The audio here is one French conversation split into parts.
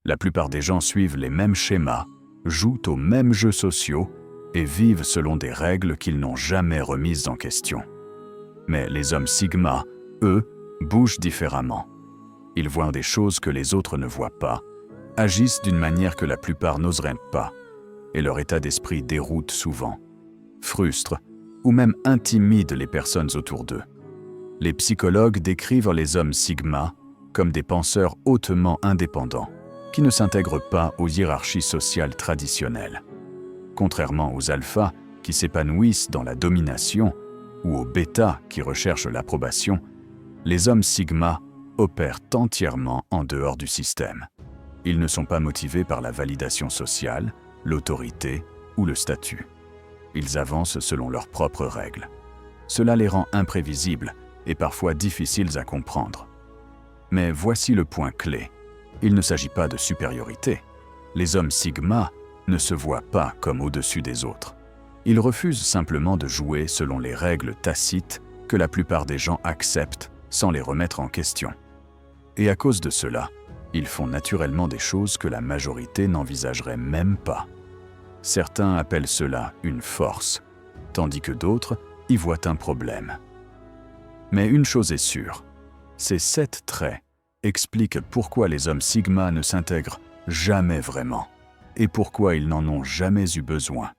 La plupart des gens suivent les mêmes schémas, jouent aux mêmes jeux sociaux et vivent selon des règles qu'ils n'ont jamais remises en question. Mais les hommes Sigma, eux, bougent différemment. Ils voient des choses que les autres ne voient pas, agissent d'une manière que la plupart n'oseraient pas, et leur état d'esprit déroute souvent, frustre ou même intimide les personnes autour d'eux. Les psychologues décrivent les hommes Sigma comme des penseurs hautement indépendants, qui ne s'intègrent pas aux hiérarchies sociales traditionnelles. Contrairement aux alphas qui s'épanouissent dans la domination ou aux bêtas qui recherchent l'approbation, les hommes Sigma opèrent entièrement en dehors du système. Ils ne sont pas motivés par la validation sociale, l'autorité ou le statut. Ils avancent selon leurs propres règles. Cela les rend imprévisibles et parfois difficiles à comprendre. Mais voici le point clé. Il ne s'agit pas de supériorité. Les hommes Sigma ne se voient pas comme au-dessus des autres. Ils refusent simplement de jouer selon les règles tacites que la plupart des gens acceptent sans les remettre en question. Et à cause de cela, ils font naturellement des choses que la majorité n'envisagerait même pas. Certains appellent cela une force, tandis que d'autres y voient un problème. Mais une chose est sûre, ces 7 traits expliquent pourquoi les hommes Sigma ne s'intègrent jamais vraiment et pourquoi ils n'en ont jamais eu besoin.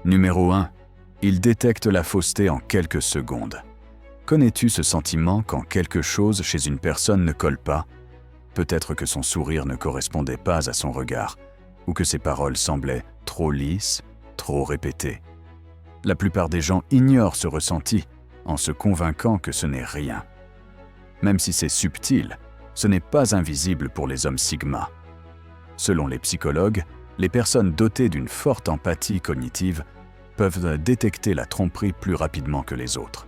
Numéro 1. Ils détectent la fausseté en quelques secondes. Connais-tu ce sentiment quand quelque chose chez une personne ne colle pas? Peut-être que son sourire ne correspondait pas à son regard, ou que ses paroles semblaient trop lisses, trop répétées. La plupart des gens ignorent ce ressenti en se convainquant que ce n'est rien. Même si c'est subtil, ce n'est pas invisible pour les hommes Sigma. Selon les psychologues, les personnes dotées d'une forte empathie cognitive peuvent détecter la tromperie plus rapidement que les autres.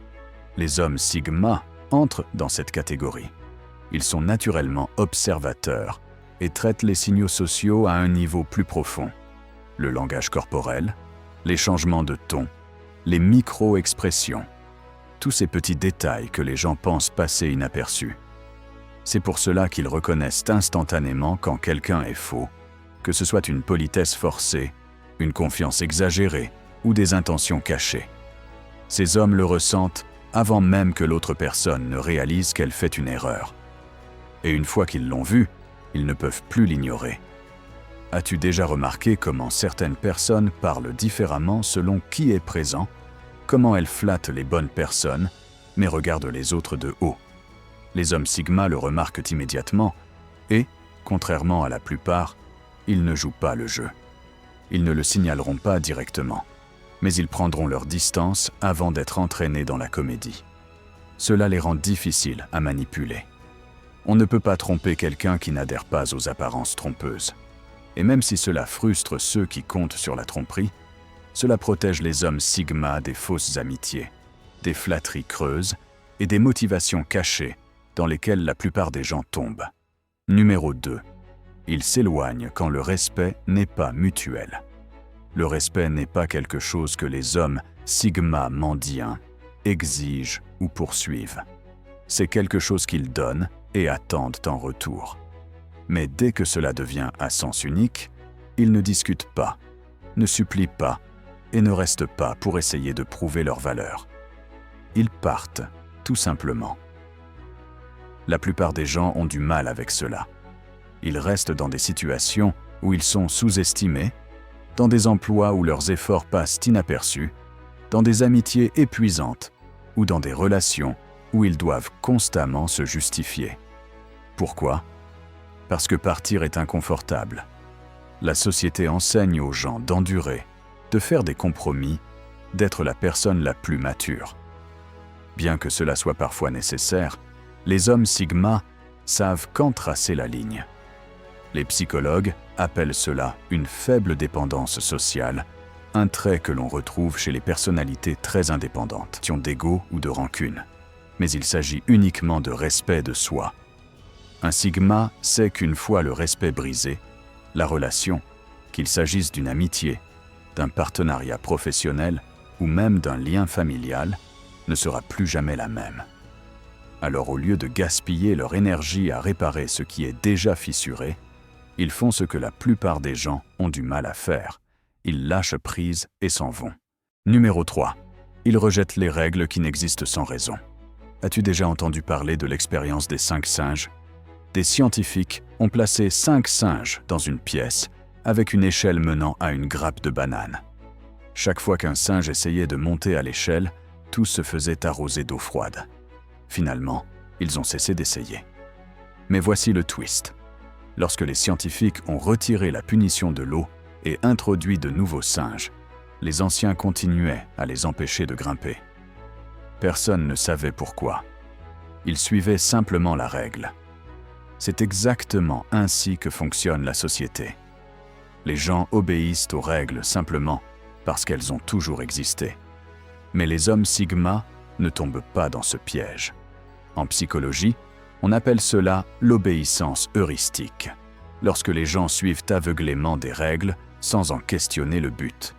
Les hommes Sigma entrent dans cette catégorie. Ils sont naturellement observateurs et traitent les signaux sociaux à un niveau plus profond. Le langage corporel, les changements de ton, les micro-expressions, tous ces petits détails que les gens pensent passer inaperçus. C'est pour cela qu'ils reconnaissent instantanément quand quelqu'un est faux, que ce soit une politesse forcée, une confiance exagérée ou des intentions cachées. Ces hommes le ressentent avant même que l'autre personne ne réalise qu'elle fait une erreur. Et une fois qu'ils l'ont vu, ils ne peuvent plus l'ignorer. As-tu déjà remarqué comment certaines personnes parlent différemment selon qui est présent, comment elles flattent les bonnes personnes, mais regardent les autres de haut? Les hommes Sigma le remarquent immédiatement et, contrairement à la plupart, ils ne jouent pas le jeu. Ils ne le signaleront pas directement, mais ils prendront leur distance avant d'être entraînés dans la comédie. Cela les rend difficiles à manipuler. On ne peut pas tromper quelqu'un qui n'adhère pas aux apparences trompeuses. Et même si cela frustre ceux qui comptent sur la tromperie, cela protège les hommes Sigma des fausses amitiés, des flatteries creuses et des motivations cachées dans lesquelles la plupart des gens tombent. Numéro 2. Ils s'éloignent quand le respect n'est pas mutuel. Le respect n'est pas quelque chose que les hommes Sigma mendiants exigent ou poursuivent. C'est quelque chose qu'ils donnent et attendent en retour. Mais dès que cela devient à sens unique, ils ne discutent pas, ne supplient pas et ne restent pas pour essayer de prouver leur valeur. Ils partent, tout simplement. La plupart des gens ont du mal avec cela. Ils restent dans des situations où ils sont sous-estimés, dans des emplois où leurs efforts passent inaperçus, dans des amitiés épuisantes ou dans des relations où ils doivent constamment se justifier. Pourquoi? Parce que partir est inconfortable. La société enseigne aux gens d'endurer, de faire des compromis, d'être la personne la plus mature. Bien que cela soit parfois nécessaire, les hommes Sigma savent quand tracer la ligne. Les psychologues appellent cela une faible dépendance sociale, un trait que l'on retrouve chez les personnalités très indépendantes, qui ont d'ego ou de rancune. Mais il s'agit uniquement de respect de soi. Un Sigma sait qu'une fois le respect brisé, la relation, qu'il s'agisse d'une amitié, d'un partenariat professionnel ou même d'un lien familial, ne sera plus jamais la même. Alors au lieu de gaspiller leur énergie à réparer ce qui est déjà fissuré, Ils font ce que la plupart des gens ont du mal à faire. Ils lâchent prise et s'en vont. Numéro 3. Ils rejettent les règles qui n'existent sans raison. As-tu déjà entendu parler de l'expérience des 5 singes? Des scientifiques ont placé 5 singes dans une pièce avec une échelle menant à une grappe de bananes. Chaque fois qu'un singe essayait de monter à l'échelle, tout se faisait arroser d'eau froide. Finalement, ils ont cessé d'essayer. Mais voici le twist. Lorsque les scientifiques ont retiré la punition de l'eau et introduit de nouveaux singes, les anciens continuaient à les empêcher de grimper. Personne ne savait pourquoi. Ils suivaient simplement la règle. C'est exactement ainsi que fonctionne la société. Les gens obéissent aux règles simplement parce qu'elles ont toujours existé. Mais les hommes sigma ne tombent pas dans ce piège. En psychologie, on appelle cela l'obéissance heuristique, lorsque les gens suivent aveuglément des règles sans en questionner le but.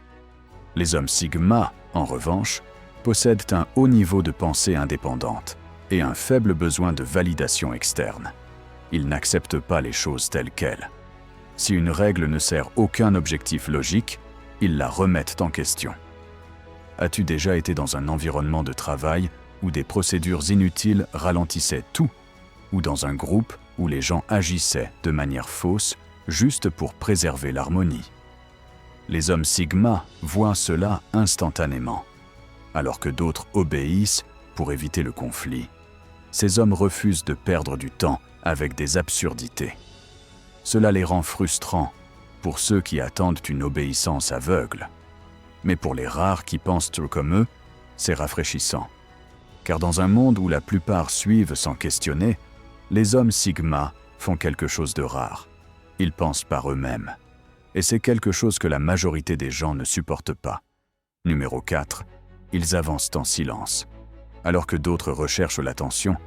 Les hommes sigma, en revanche, possèdent un haut niveau de pensée indépendante et un faible besoin de validation externe. Ils n'acceptent pas les choses telles quelles. Si une règle ne sert aucun objectif logique, ils la remettent en question. As-tu déjà été dans un environnement de travail où des procédures inutiles ralentissaient tout, ou dans un groupe où les gens agissaient de manière fausse juste pour préserver l'harmonie? Les hommes sigma voient cela instantanément, alors que d'autres obéissent pour éviter le conflit. Ces hommes refusent de perdre du temps avec des absurdités. Cela les rend frustrants pour ceux qui attendent une obéissance aveugle. Mais pour les rares qui pensent comme eux, c'est rafraîchissant. Car dans un monde où la plupart suivent sans questionner, les hommes sigma font quelque chose de rare. Ils pensent par eux-mêmes. Et c'est quelque chose que la majorité des gens ne supportent pas. Numéro 4. Ils avancent en silence. Alors que d'autres recherchent l'attention,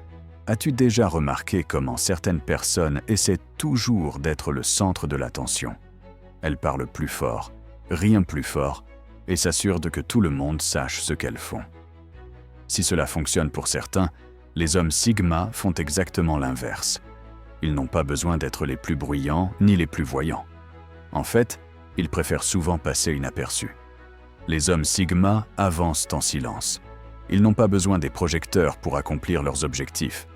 as-tu déjà remarqué comment certaines personnes essaient toujours d'être le centre de l'attention? Elles parlent plus fort, rient plus fort, et s'assurent que tout le monde sache ce qu'elles font. Si cela fonctionne pour certains, les hommes sigma font exactement l'inverse. Ils n'ont pas besoin d'être les plus bruyants ni les plus voyants. En fait, ils préfèrent souvent passer inaperçus. Les hommes sigma avancent en silence. Ils n'ont pas besoin des projecteurs pour accomplir leurs objectifs.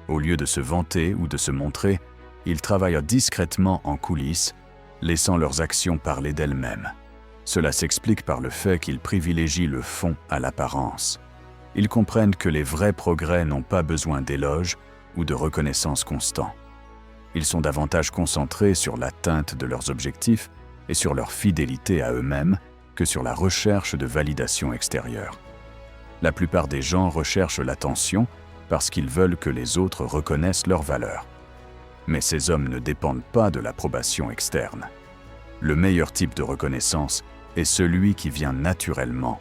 Au lieu de se vanter ou de se montrer, ils travaillent discrètement en coulisses, laissant leurs actions parler d'elles-mêmes. Cela s'explique par le fait qu'ils privilégient le fond à l'apparence. Ils comprennent que les vrais progrès n'ont pas besoin d'éloges ou de reconnaissance constant. Ils sont davantage concentrés sur l'atteinte de leurs objectifs et sur leur fidélité à eux-mêmes que sur la recherche de validation extérieure. La plupart des gens recherchent l'attention parce qu'ils veulent que les autres reconnaissent leur valeur. Mais ces hommes ne dépendent pas de l'approbation externe. Le meilleur type de reconnaissance est celui qui vient naturellement,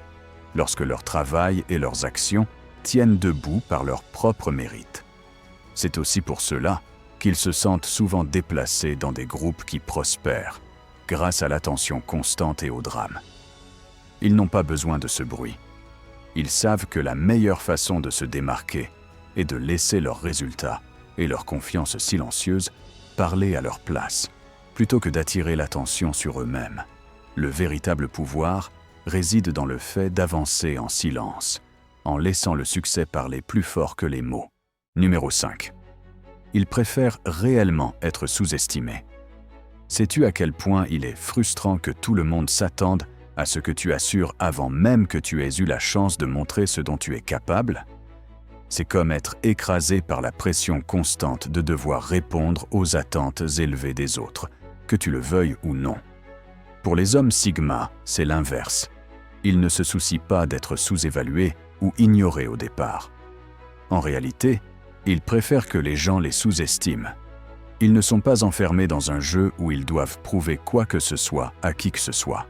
lorsque leur travail et leurs actions tiennent debout par leur propre mérite. C'est aussi pour cela qu'ils se sentent souvent déplacés dans des groupes qui prospèrent, grâce à l'attention constante et au drame. Ils n'ont pas besoin de ce bruit. Ils savent que la meilleure façon de se démarquer est de laisser leurs résultats et leur confiance silencieuse parler à leur place, plutôt que d'attirer l'attention sur eux-mêmes. Le véritable pouvoir réside dans le fait d'avancer en silence, en laissant le succès parler plus fort que les mots. Numéro 5. Ils préfèrent réellement être sous-estimés. Sais-tu à quel point il est frustrant que tout le monde s'attende à ce que tu assures avant même que tu aies eu la chance de montrer ce dont tu es capable? C'est comme être écrasé par la pression constante de devoir répondre aux attentes élevées des autres, que tu le veuilles ou non. Pour les hommes sigma, c'est l'inverse. Ils ne se soucient pas d'être sous-évalués ou ignorés au départ. En réalité, ils préfèrent que les gens les sous-estiment. Ils ne sont pas enfermés dans un jeu où ils doivent prouver quoi que ce soit à qui que ce soit.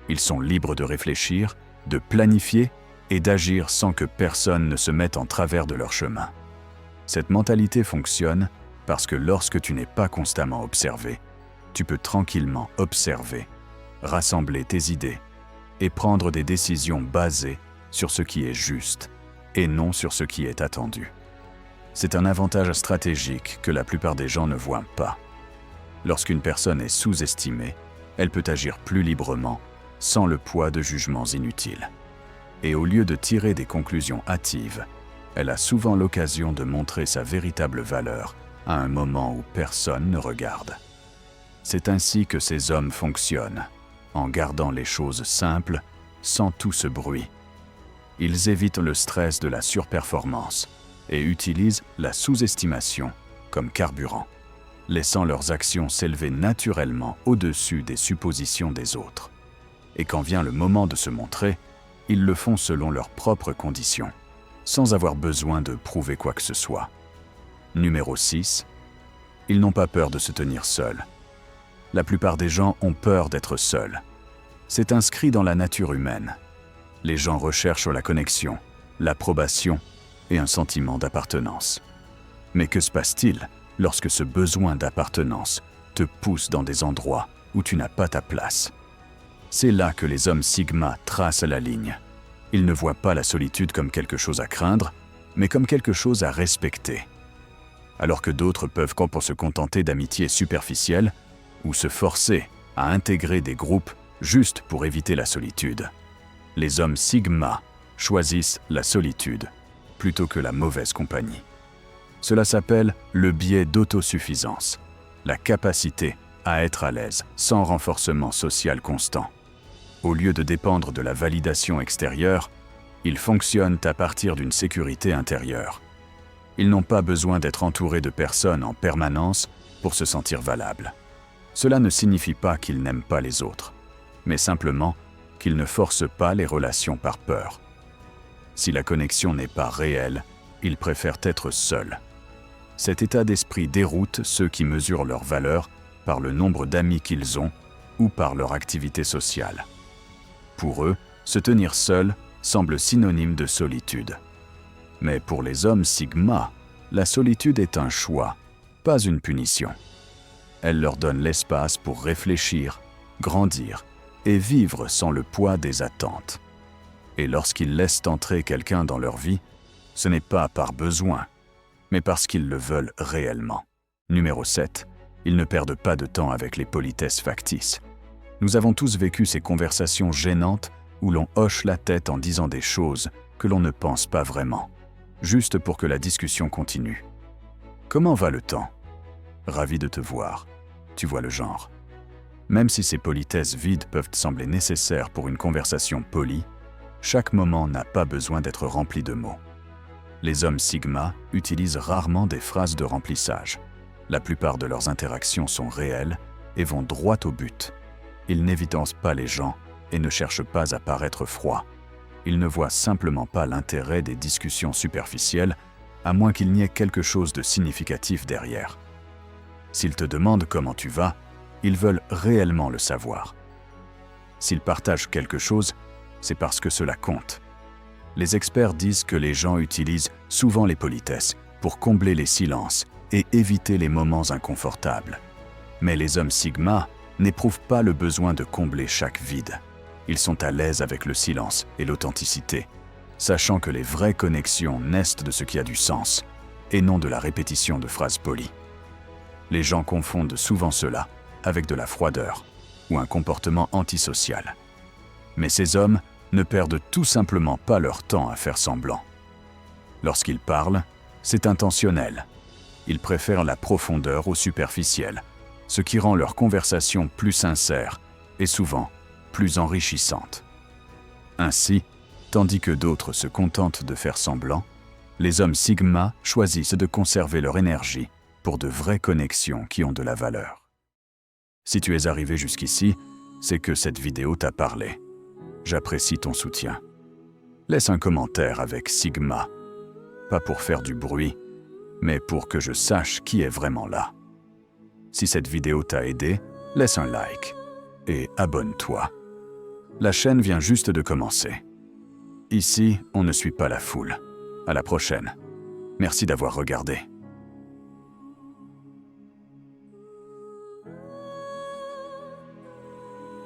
Ils sont libres de réfléchir, de planifier et d'agir sans que personne ne se mette en travers de leur chemin. Cette mentalité fonctionne parce que lorsque tu n'es pas constamment observé, tu peux tranquillement observer, rassembler tes idées et prendre des décisions basées sur ce qui est juste et non sur ce qui est attendu. C'est un avantage stratégique que la plupart des gens ne voient pas. Lorsqu'une personne est sous-estimée, elle peut agir plus librement, sans le poids de jugements inutiles. Et au lieu de tirer des conclusions hâtives, elle a souvent l'occasion de montrer sa véritable valeur à un moment où personne ne regarde. C'est ainsi que ces hommes fonctionnent, en gardant les choses simples, sans tout ce bruit. Ils évitent le stress de la surperformance et utilisent la sous-estimation comme carburant, laissant leurs actions s'élever naturellement au-dessus des suppositions des autres. Et quand vient le moment de se montrer, ils le font selon leurs propres conditions, sans avoir besoin de prouver quoi que ce soit. Numéro 6. Ils n'ont pas peur de se tenir seuls. La plupart des gens ont peur d'être seuls. C'est inscrit dans la nature humaine. Les gens recherchent la connexion, l'approbation et un sentiment d'appartenance. Mais que se passe-t-il lorsque ce besoin d'appartenance te pousse dans des endroits où tu n'as pas ta place? C'est là que les hommes Sigma tracent la ligne. Ils ne voient pas la solitude comme quelque chose à craindre, mais comme quelque chose à respecter. Alors que d'autres peuvent pour se contenter d'amitiés superficielles ou se forcer à intégrer des groupes juste pour éviter la solitude. Les hommes Sigma choisissent la solitude plutôt que la mauvaise compagnie. Cela s'appelle le biais d'autosuffisance, la capacité à être à l'aise sans renforcement social constant. Au lieu de dépendre de la validation extérieure, ils fonctionnent à partir d'une sécurité intérieure. Ils n'ont pas besoin d'être entourés de personnes en permanence pour se sentir valables. Cela ne signifie pas qu'ils n'aiment pas les autres, mais simplement qu'ils ne forcent pas les relations par peur. Si la connexion n'est pas réelle, ils préfèrent être seuls. Cet état d'esprit déroute ceux qui mesurent leur valeur par le nombre d'amis qu'ils ont ou par leur activité sociale. Pour eux, se tenir seul semble synonyme de solitude. Mais pour les hommes Sigma, la solitude est un choix, pas une punition. Elle leur donne l'espace pour réfléchir, grandir et vivre sans le poids des attentes. Et lorsqu'ils laissent entrer quelqu'un dans leur vie, ce n'est pas par besoin, mais parce qu'ils le veulent réellement. Numéro 7. Ils ne perdent pas de temps avec les politesses factices. Nous avons tous vécu ces conversations gênantes où l'on hoche la tête en disant des choses que l'on ne pense pas vraiment, juste pour que la discussion continue. Comment va le temps? Ravi de te voir. Tu vois le genre. Même si ces politesses vides peuvent sembler nécessaires pour une conversation polie, chaque moment n'a pas besoin d'être rempli de mots. Les hommes Sigma utilisent rarement des phrases de remplissage. La plupart de leurs interactions sont réelles et vont droit au but. Ils n'évitent pas les gens et ne cherchent pas à paraître froids. Ils ne voient simplement pas l'intérêt des discussions superficielles, à moins qu'il n'y ait quelque chose de significatif derrière. S'ils te demandent comment tu vas, ils veulent réellement le savoir. S'ils partagent quelque chose, c'est parce que cela compte. Les experts disent que les gens utilisent souvent les politesses pour combler les silences et éviter les moments inconfortables. Mais les hommes Sigma n'éprouvent pas le besoin de combler chaque vide. Ils sont à l'aise avec le silence et l'authenticité, sachant que les vraies connexions naissent de ce qui a du sens et non de la répétition de phrases polies. Les gens confondent souvent cela avec de la froideur ou un comportement antisocial. Mais ces hommes ne perdent tout simplement pas leur temps à faire semblant. Lorsqu'ils parlent, c'est intentionnel. Ils préfèrent la profondeur au superficiel, ce qui rend leur conversation plus sincère et souvent plus enrichissante. Ainsi, tandis que d'autres se contentent de faire semblant, les hommes Sigma choisissent de conserver leur énergie pour de vraies connexions qui ont de la valeur. Si tu es arrivé jusqu'ici, c'est que cette vidéo t'a parlé. J'apprécie ton soutien. Laisse un commentaire avec Sigma, pas pour faire du bruit, mais pour que je sache qui est vraiment là. Si cette vidéo t'a aidé, laisse un like et abonne-toi. La chaîne vient juste de commencer. Ici, on ne suit pas la foule. À la prochaine. Merci d'avoir regardé.